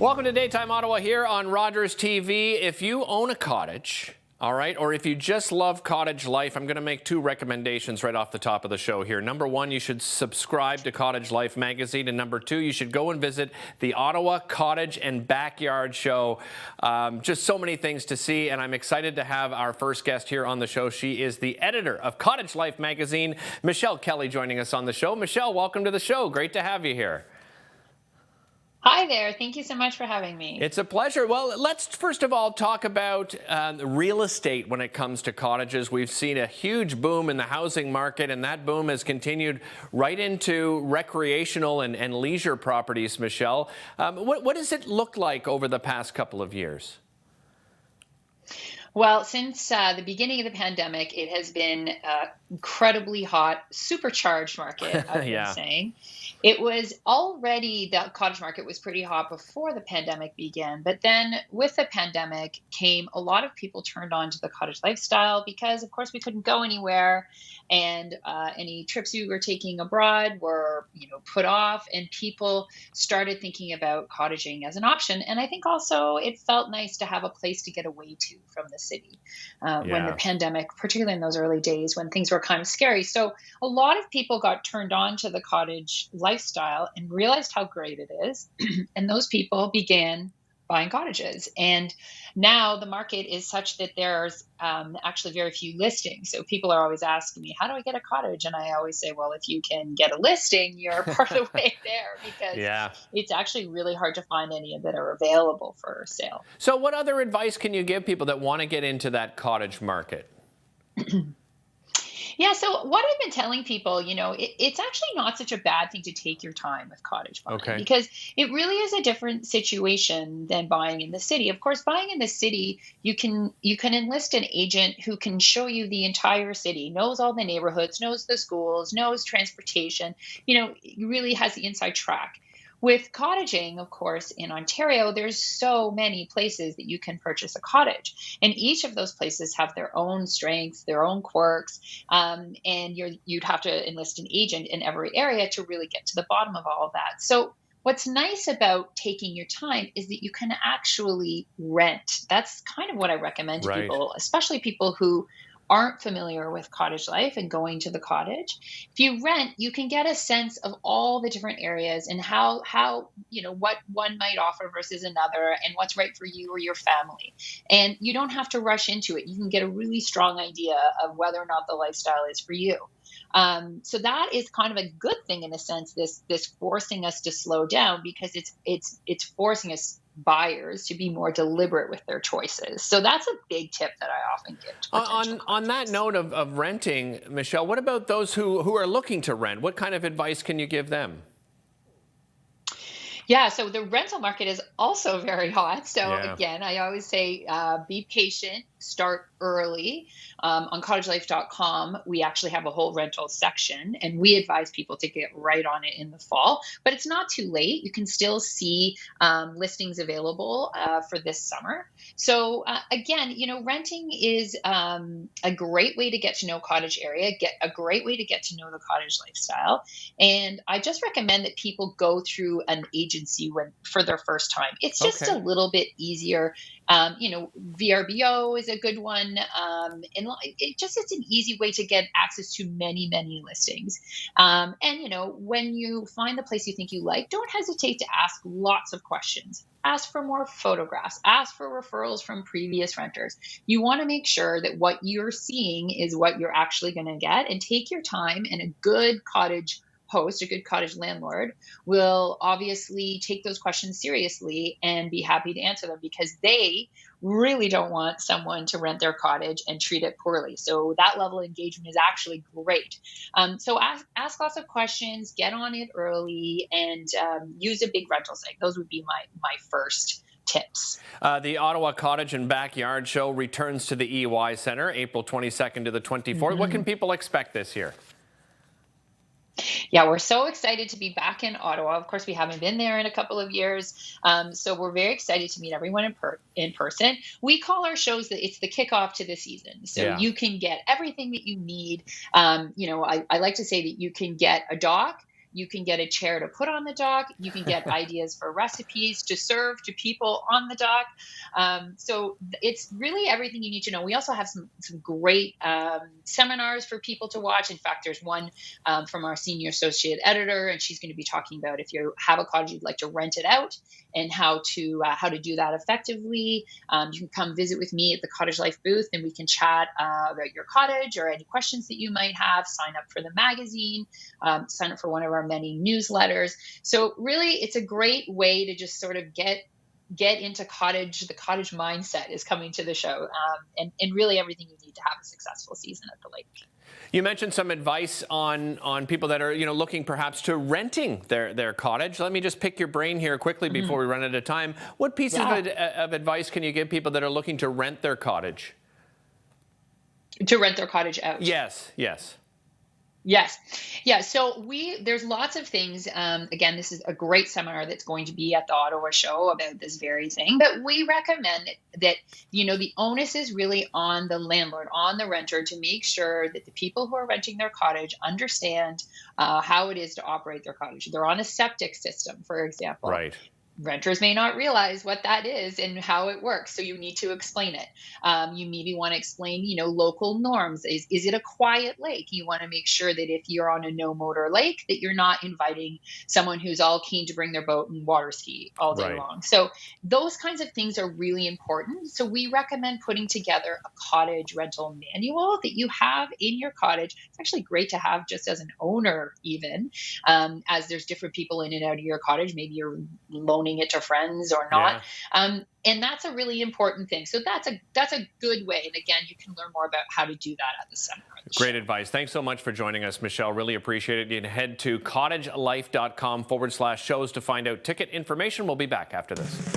Welcome to Daytime Ottawa here on Rogers TV. If you own a cottage, all right, or if you just love cottage life, I'm going to make two recommendations right off the top of the show here. Number one, you should subscribe to Cottage Life magazine. And number two, you should go and visit the Ottawa Cottage and Backyard Show. Just so many things to see, and I'm excited to have our first guest here on the show. She is the editor of Cottage Life magazine, Michelle Kelly, joining us on the show. Michelle, welcome to the show. Great to have you here. Hi there. Thank you so much for having me. It's a pleasure. Well, let's first of all talk about real estate when it comes to cottages. We've seen a huge boom in the housing market, and that boom has continued right into recreational and leisure properties, Michelle. What does it look like over the past couple of years? Well, since the beginning of the pandemic, it has been an incredibly hot, supercharged market, I've been saying. It was already, the cottage market was pretty hot before the pandemic began. But then with the pandemic came a lot of people turned on to the cottage lifestyle because, of course, we couldn't go anywhere. And any trips we were taking abroad were, put off. And people started thinking about cottaging as an option. And I think also it felt nice to have a place to get away to from the city when the pandemic, particularly in those early days when things were kind of scary. So a lot of people got turned on to the cottage lifestyle and realized how great it is. And those people began buying cottages. And now the market is such that there's actually very few listings. So people are always asking me, how do I get a cottage? And I always say, well, if you can get a listing, you're part of the way there, because it's actually really hard to find any that are available for sale. So what other advice can you give people that want to get into that cottage market? Yeah, so what I've been telling people, it's actually not such a bad thing to take your time with cottage buying, because it really is a different situation than buying in the city. Of course, buying in the city, you can enlist an agent who can show you the entire city, knows all the neighborhoods, knows the schools, knows transportation, really has the inside track. With cottaging, of course, in Ontario, there's so many places that you can purchase a cottage. And each of those places have their own strengths, their own quirks. And you'd have to enlist an agent in every area to really get to the bottom of all of that. So what's nice about taking your time is that you can actually rent. That's kind of what I recommend to people, especially people who aren't familiar with cottage life and going to the cottage. If you rent, you can get a sense of all the different areas and how what one might offer versus another and what's right for you or your family. And you don't have to rush into it. You can get a really strong idea of whether or not the lifestyle is for you. So that is kind of a good thing in a sense, this forcing us to slow down, because it's forcing us buyers to be more deliberate with their choices. So that's a big tip that I often give to potential on that note of renting, Michelle, what about those who are looking to rent? What kind of advice can you give them? Yeah, so the rental market is also very hot. So again, I always say be patient, start early. On cottagelife.com, we actually have a whole rental section, and we advise people to get right on it in the fall. But it's not too late. You can still see listings available for this summer. So again, renting is a great way to get to know cottage area, a great way to get to know the cottage lifestyle. And I just recommend that people go through an agency for their first time. It's just a little bit easier. VRBO is a good one. And it's an easy way to get access to many, many listings. And when you find the place you think you like, don't hesitate to ask lots of questions. Ask for more photographs. Ask for referrals from previous renters. You want to make sure that what you're seeing is what you're actually going to get, and take your time. And a good cottage host, a good cottage landlord, will obviously take those questions seriously and be happy to answer them, because they really don't want someone to rent their cottage and treat it poorly. So that level of engagement is actually great. So ask lots of questions, get on it early, and use a big rental site. Those would be my first tips. The Ottawa Cottage and Backyard Show returns to the EY Centre April 22nd to the 24th. What can people expect this year? Yeah, we're so excited to be back in Ottawa. Of course, we haven't been there in a couple of years. So we're very excited to meet everyone in person. We call our shows that it's the kickoff to the season. So you can get everything that you need. I like to say that you can get a dock, You can get a chair to put on the dock. You can get ideas for recipes to serve to people on the dock. So it's really everything you need to know. We also have some great seminars for people to watch. In fact, there's one from our senior associate editor, and she's going to be talking about if you have a cottage, you'd like to rent it out, and how to do that effectively. You can come visit with me at the Cottage Life booth, and we can chat about your cottage or any questions that you might have. Sign up for the magazine, sign up for one of our many newsletters. So really, it's a great way to just sort of get into cottage. The cottage mindset is coming to the show, and really everything you need to have a successful season at the lake. You mentioned some advice on people that are looking perhaps to renting their cottage. Let me just pick your brain here quickly before we run out of time. What pieces of advice can you give people that are looking to rent their cottage? To rent their cottage out? Yes. Yes. Yeah. So there's lots of things. Again, this is a great seminar that's going to be at the Ottawa show about this very thing. But we recommend that, the onus is really on the landlord, on the renter, to make sure that the people who are renting their cottage understand how it is to operate their cottage. They're on a septic system, for example. Right. Renters may not realize what that is and how it works. So you need to explain it. You maybe want to explain, local norms. Is it a quiet lake? You want to make sure that if you're on a no motor lake, that you're not inviting someone who's all keen to bring their boat and water ski all day long. So those kinds of things are really important. So we recommend putting together a cottage rental manual that you have in your cottage. It's actually great to have just as an owner, even as there's different people in and out of your cottage. Maybe you're loaning it to friends or not. And that's a really important thing. So that's a good way. And again, you can learn more about how to do that at the seminar. Great advice. Thanks so much for joining us, Michelle. Really appreciate it. You can head to cottagelife.com/shows to find out ticket information. We'll be back after this.